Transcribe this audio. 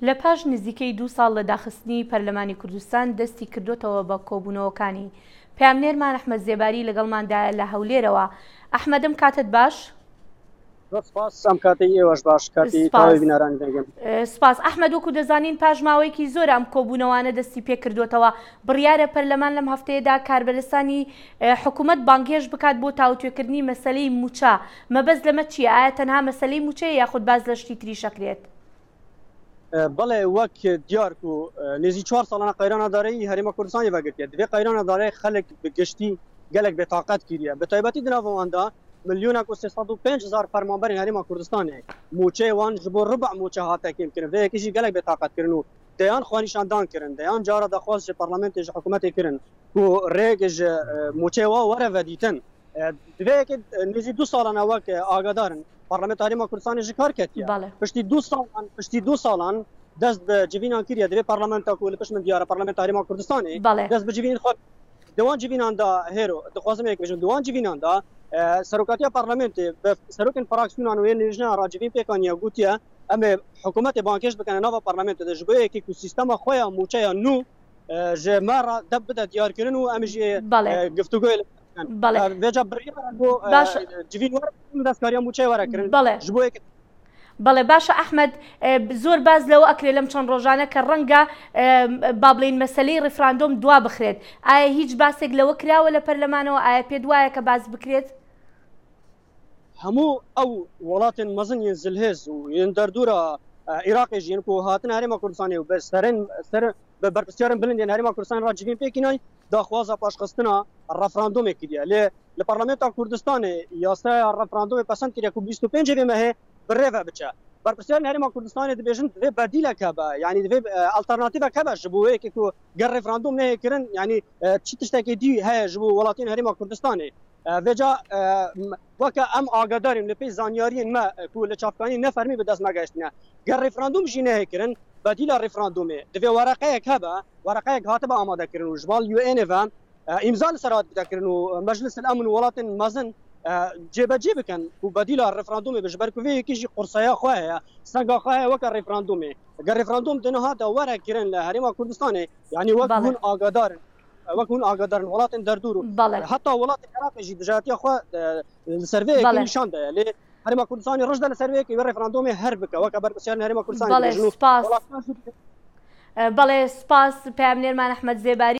لە پاش نزیکەی 2 ساڵ لە داخستنی پەرلەمانی کوردستان دەستی کردوتەوە بە کۆبوونەوەکانی. پامنێرمان ئەحمەد زێباری لەگەڵماندایە لە هەولێرەوە. ئەحمەدم کاتت باش؟ سپاس ئەم کاتی ئێوەش باش، کاتی تاوی بینەرانی دەگەم. سپاس. ئەحمەد، وەکو دەزانین پاش ماوەیەکی زۆر ئەم کۆبوونەوانە دەستی پێ کردوتەوە. بڕیارە پەرلەمان لەم هەفتەیەدا کاربەرستانی حکوومەت بانگهێش بکات بۆ تاوتوێکردنی مەسەلەی موچە. مەبەست لەمە چییە؟ ئایا تەنها مەسەلەی موچەیە یاخود باز لە شتی تری شەکرێت؟ بەڵێ وەک دیار و نێزی 4 ساڵانە قەیرانەدارەی هەرێما کوردستانی بەگرتێت. دوێ قەیرانەدارەی خەڵک بگشتی gelek بێتاقەت کiriye. Bi taybetî di nava wan da milyonek û 305,000 fermanberên Herêma Kurdistanê moçeyê wan ji bo riba moçe hate kêmkirin. Vê yekî jî gelek bêtaqet kirin û deyan xwanîşandan kirin. Deyan cara daxwaz ji parlamentê ji hikûmetê kirin ku rêk ji moçeyê wa were vedîtin. Divê yekê nêzî 2 salana wek agadarin Parlamenta Herêma Kurdistanê ji kar ketiye. Piştî 2 salan dest bi civînan kiriye. Divê parlamenta ku li piş min diyara Parlamenta Herêma Kurdistanê dest bi civîn xwe Dewan civînan da hêro dixwazim ek bijim dewan civînan da serokatiya parlamentê bi serokên fraksiyona wê nêjina racivîn pêkaniye gotiye em ê hikûmetê bankêş bikene nava parlamentê de ji bo yekî ku sîstema xwe ya moçeya nû ji me ra deb bide diyarkirin û em jî giftugoyê vêca biryara bo civîn were destskariya moçeyê were kirin ji bo yekî. بەڵێ باشە ئەحمەد، زۆر باز لەوە ئەکرێت لەم چەند ڕۆژانە کە ڕەنگە با بڵێن مەسەلەی ڕیفراندۆم دوا بخرێت. ئایا هیچ باسێک لەوە کراوە لە پەرلەمانەوە؟ ئایا پێت وایە کە باز بکرێت؟ هەموو ئەو وڵاتên mezin yên zilhêz û yên derdora Iraqê jî yên ku hatin Herêma Kurdistanê û bi berpirsiyarên bilind yên Herêma Kurdistanê ra civîn pêkînay daxwaza paşxistina referandûmê kiriye. Lê li Parlamenta Kurdistanê yasaya referandûmê pesend kiriye ku 25 vê mehê bi rêve biçe. Berpirsiyarên Herêma Kurdistanê dibêjin divê bedîlek hebe, yanî divê alternatîvek hebe ji bo yekê ku ger referandûm nehê kirin, yanî çi tiştekê dî heye ji bo welatiyên Herêma Kurdistanê. Vêca weke em agadarîn li pê zanyariyên me ku li çavkanî nefermî bi dest negeştine. Ger referandûm jî nehê kirin, bedîla referandûmê divê wereqeyek hebe, wereqeyek hatibe amadekirin û ji val UN ve îmza li ser hat bidekirin û Meclisel Emn û welatên mezin cêbecê bikin û bedîla referandûmê ji ber ku vê yekî jî qursaya xwe heye, senga xwe heye weke referandûmê. Ger referandûm di niha de were kirin li Herêma Kurdistanê, yanî wek hûn agadarin. وەک hûn agadarın welatên derdûr û heta welatê Iraqê jî dijatiya xwe li ser vê yekê nîşan daye. Lê Herêma Kurdistanê roj da li ser vê yekê wê referandûmê her bike weke berpirsiyarên Herêma Kurdistanê. بەڵێ سپاس پامنێرمان ئەحمەد زێباری.